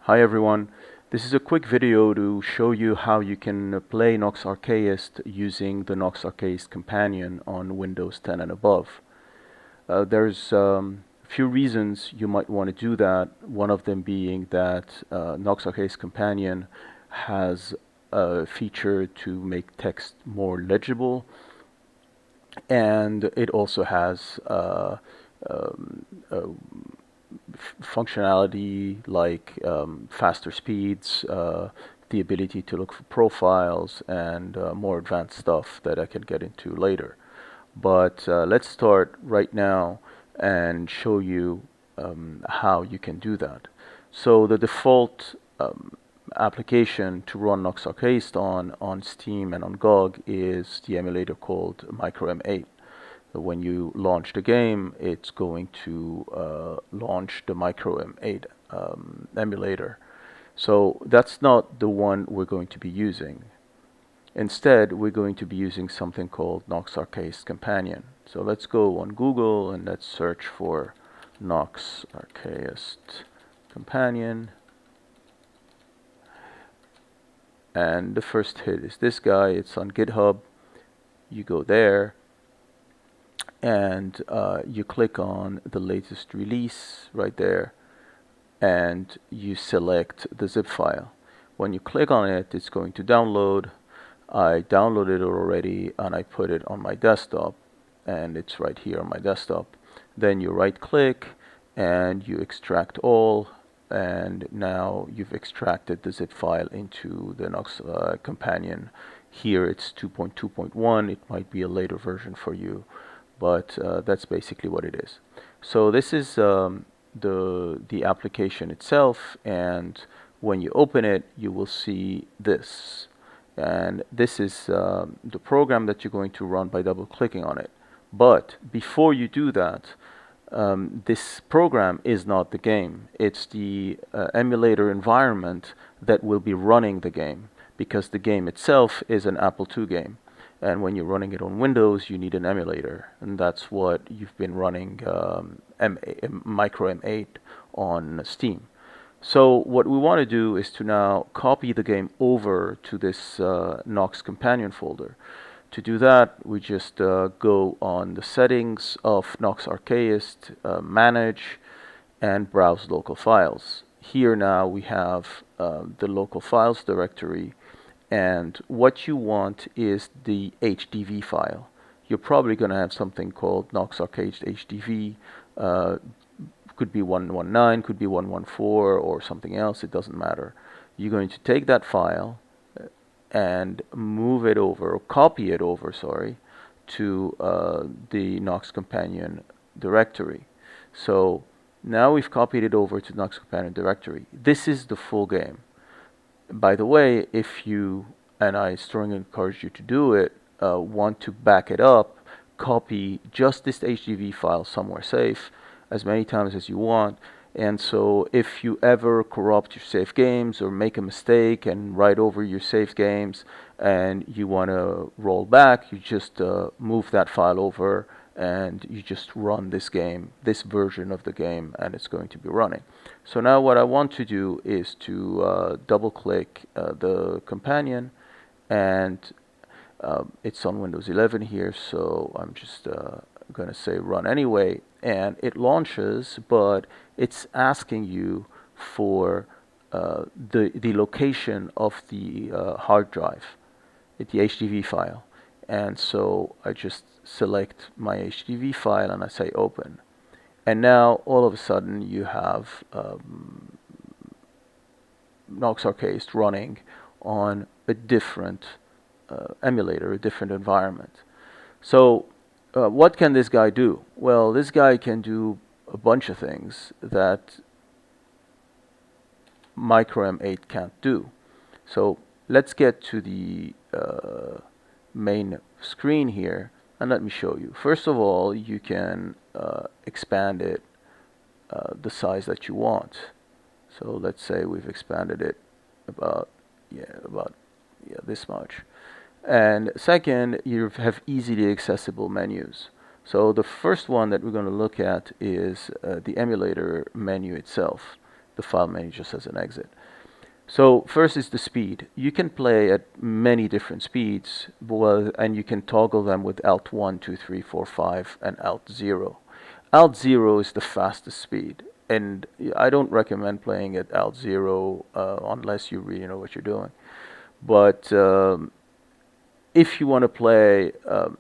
Hi everyone, this is a quick video to show you how you can play Nox Archaist using the Nox Archaist Companion on Windows 10 and above. There's a few reasons you might want to do that, one of them being that Nox Archaist Companion has a feature to make text more legible, and it also has um, functionality like faster speeds, the ability to look for profiles, and more advanced stuff that I can get into later. But let's start right now and show you how you can do that. So the default application to run Nox Archaist on Steam and on GOG is the emulator called MicroM8. When you launch the game, it's going to launch the MicroM8 emulator. So that's not the one we're going to be using. Instead, we're going to be using something called Nox Archaist Companion. So let's go on Google and let's search for Nox Archaist Companion. And the first hit is this guy. It's on GitHub. You go there and you click on the latest release right there, and you select the zip file. When you click on it, it's going to download. I downloaded it already and I put it on my desktop, and it's right here on my desktop. Then you right click and you extract all, and now you've extracted the zip file into the Nox Companion. Here it's 2.2.1. It might be a later version for you, but that's basically what it is. So this is the application itself, and when you open it, you will see this. And this is the program that you're going to run by double clicking on it. But before you do that, this program is not the game. It's the emulator environment that will be running the game, because the game itself is an Apple II game. And when you're running it on Windows, you need an emulator, and that's what you've been running Micro M8 on Steam. So what we want to do is to now copy the game over to this Nox Companion folder. To do that, we just go on the settings of Nox Archaist, manage, and browse local files. Here now we have the local files directory, and what you want is the HDV file. You're probably going to have something called Nox Archaist HDV. Could be 119, could be 114, or something else. It doesn't matter. You're going to take that file and move it over, or copy it over, sorry, to the Nox Companion directory. So now we've copied it over to Nox Companion directory. This is the full game. By the way, if you, and I strongly encourage you to do it, want to back it up, copy just this HDV file somewhere safe as many times as you want. And so if you ever corrupt your save games or make a mistake and write over your saved games and you want to roll back, you just move that file over and you just run this game, this version of the game, and it's going to be running. So now what I want to do is to double click the companion, and it's on Windows 11 here, so I'm just going to say run anyway, and it launches, but it's asking you for the location of the hard drive, the HDV file. And so I just select my HDV file and I say open. And now all of a sudden you have Nox Archaist running on a different emulator, a different environment. So what can this guy do? Well, this guy can do a bunch of things that Micro M8 can't do. So let's get to the main screen here, and let me show you. First of all, you can expand it the size that you want. So let's say we've expanded it about this much. And second, you have easily accessible menus. So the first one that we're going to look at is the emulator menu itself. the file menu just as an exit. So first is the speed. You can play at many different speeds, and you can toggle them with Alt 1, 2, 3, 4, 5, and Alt 0. Alt 0 is the fastest speed, and I don't recommend playing at Alt 0 unless you really know what you're doing. But if you want to play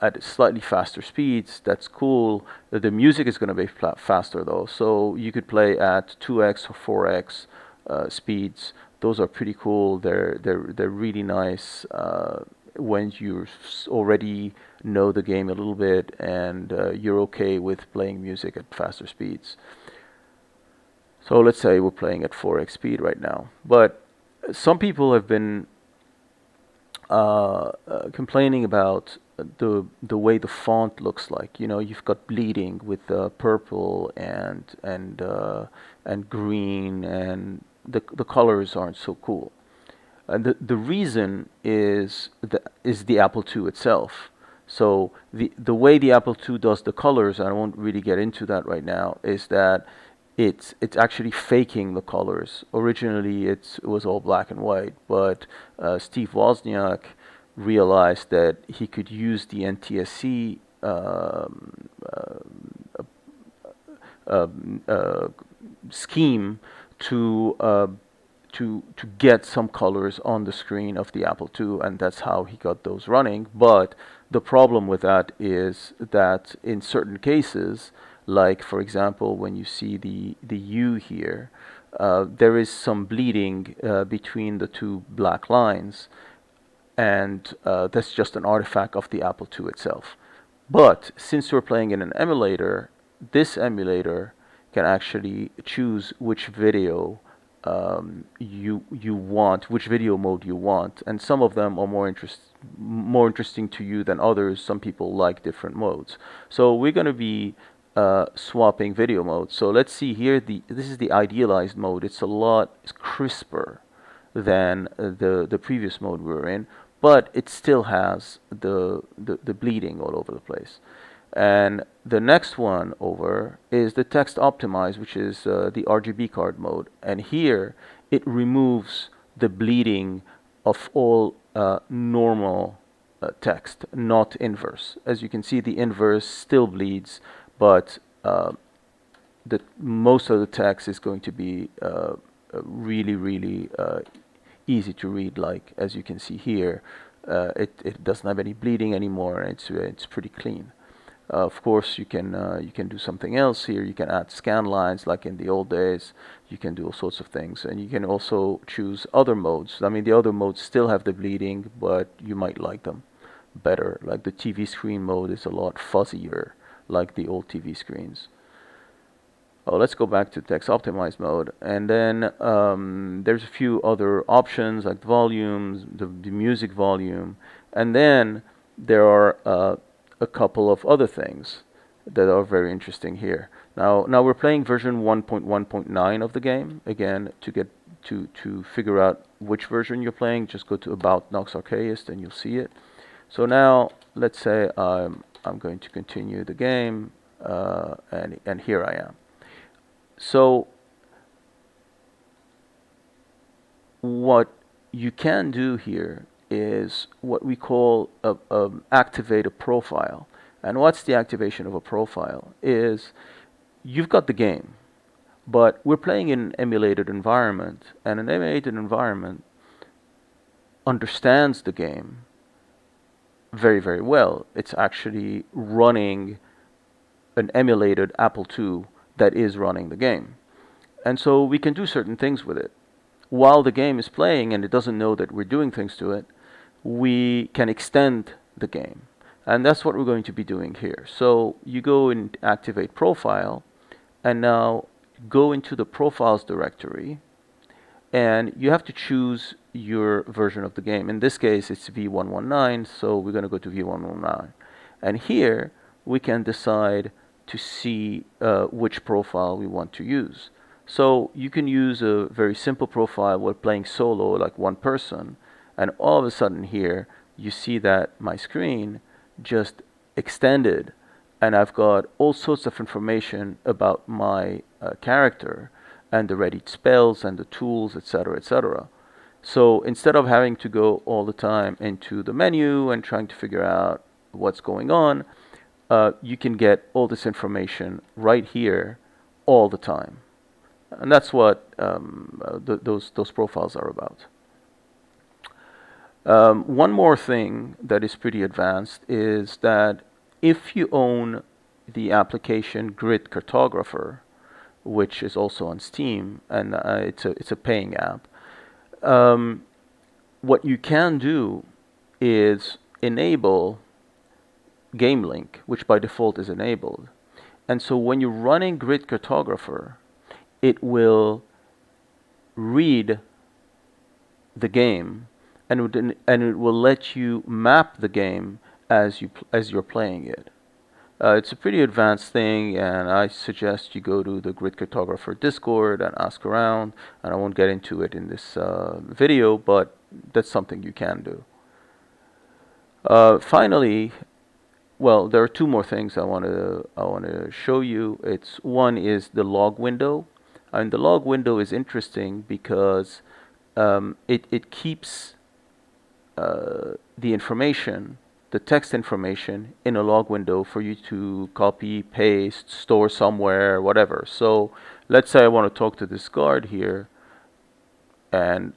at slightly faster speeds, that's cool. The music is going to be faster though, so you could play at 2x or 4x speeds. Those are pretty cool. They're really nice when you already know the game a little bit and you're okay with playing music at faster speeds. So let's say we're playing at 4x speed right now, but some people have been complaining about the way the font looks like. You know, you've got bleeding with purple and green, and the colors aren't so cool. And the reason is the Apple II itself. So the way the Apple II does the colors, and I won't really get into that right now, is that it's actually faking the colors. Originally, it was all black and white, but Steve Wozniak realized that he could use the NTSC scheme to get some colors on the screen of the Apple II, and that's how he got those running. But the problem with that is that in certain cases, like for example, when you see the U here, there is some bleeding between the two black lines, and that's just an artifact of the Apple II itself. But since we're playing in an emulator, this emulator can actually choose which video you want, which video mode you want, and some of them are more interesting to you than others. Some people like different modes. So we're going to be swapping video modes. So let's see here. This is the idealized mode. It's a lot crisper than the previous mode we were in, but it still has the bleeding all over the place. And the next one over is the text optimized, which is the RGB card mode. And here it removes the bleeding of all normal text, not inverse. As you can see, the inverse still bleeds, but most of the text is going to be really easy to read. Like as you can see here, it doesn't have any bleeding anymore, and it's pretty clean. Of course, you can do something else here. You can add scan lines like in the old days. You can do all sorts of things, and you can also choose other modes. I mean, the other modes still have the bleeding, but you might like them better. Like the TV screen mode is a lot fuzzier, like the old TV screens. Oh, let's go back to text optimized mode, and then there's a few other options like volumes, the music volume, and then there are a couple of other things that are very interesting here. Now we're playing version 1.1.9 of the game. Again, to figure out which version you're playing, just go to About Nox Archaist and you'll see it. So now let's say I'm going to continue the game, and here I am. So what you can do here is what we call activate a profile. And what's the activation of a profile? Is you've got the game, but we're playing in an emulated environment, and an emulated environment understands the game very well. It's actually running an emulated Apple II that is running the game. And so we can do certain things with it. While the game is playing and it doesn't know that we're doing things to it, we can extend the game. And that's what we're going to be doing here. So you go and activate profile, and now go into the profiles directory, and you have to choose your version of the game. In this case, it's v119, so we're going to go to v119. And here we can decide to see which profile we want to use. So you can use a very simple profile while playing solo, like one person, and all of a sudden here you see that my screen just extended, and I've got all sorts of information about my character and the ready spells and the tools, etc., etc. So instead of having to go all the time into the menu and trying to figure out what's going on, you can get all this information right here all the time. And that's what those profiles are about. One more thing that is pretty advanced is that if you own the application Grid Cartographer, which is also on Steam, and it's a paying app, what you can do is enable Game Link, which by default is enabled. And so when you're running Grid Cartographer, it will read the game, and it will let you map the game as you're playing it. It's a pretty advanced thing, and I suggest you go to the Grid Cartographer Discord and ask around. And I won't get into it in this video, but that's something you can do. Finally, well, there are two more things I want to show you. One is the log window, and the log window is interesting because it keeps the information, the text information, in a log window for you to copy, paste, store somewhere, whatever. So let's say I want to talk to this guard here, and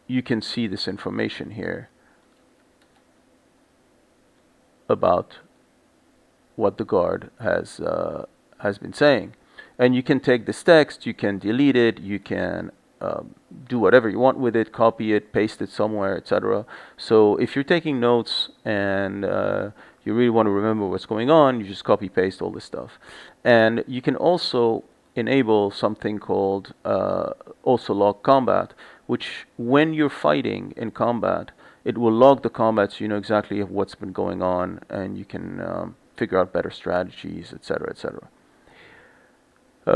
you can see this information here about what the guard has been saying. And you can take this text, you can delete it, you can do whatever you want with it, copy it, paste it somewhere, etc. So if you're taking notes and you really want to remember what's going on, you just copy paste all this stuff. And you can also enable something called also log combat, which when you're fighting in combat, it will log the combat so you know exactly what's been going on, and you can figure out better strategies, etc., etc.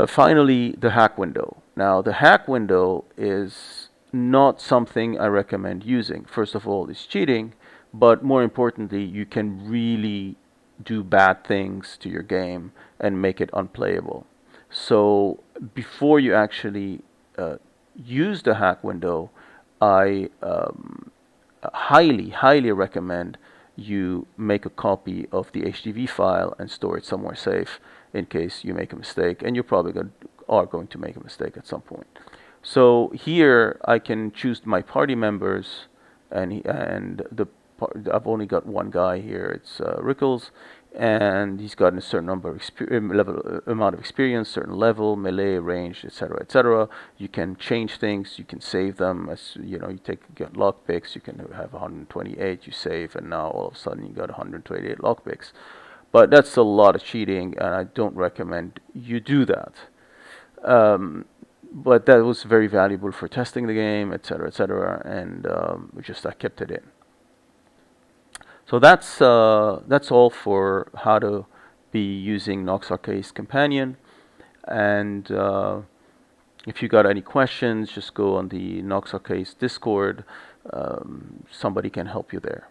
Finally, the hack window. Now, the hack window is not something I recommend using. First of all, it's cheating, but more importantly, you can really do bad things to your game and make it unplayable. So before you actually use the hack window, I highly recommend you make a copy of the HTTP file and store it somewhere safe in case you make a mistake, and you probably are going to make a mistake at some point. So here I can choose my party members, and I've only got one guy here. It's Rickles, and he's got a certain number of amount of experience, certain level, melee, range, etc., etc. You can change things, you can save them. As you know, you get lockpicks. You can have 128. You save, and now all of a sudden you got 128 lockpicks. But that's a lot of cheating, and I don't recommend you do that. But that was very valuable for testing the game, etc., etc., and I kept it in. So that's all for how to be using Nox Archaist Companion. And if you got any questions, just go on the Nox Archaist Discord. Somebody can help you there.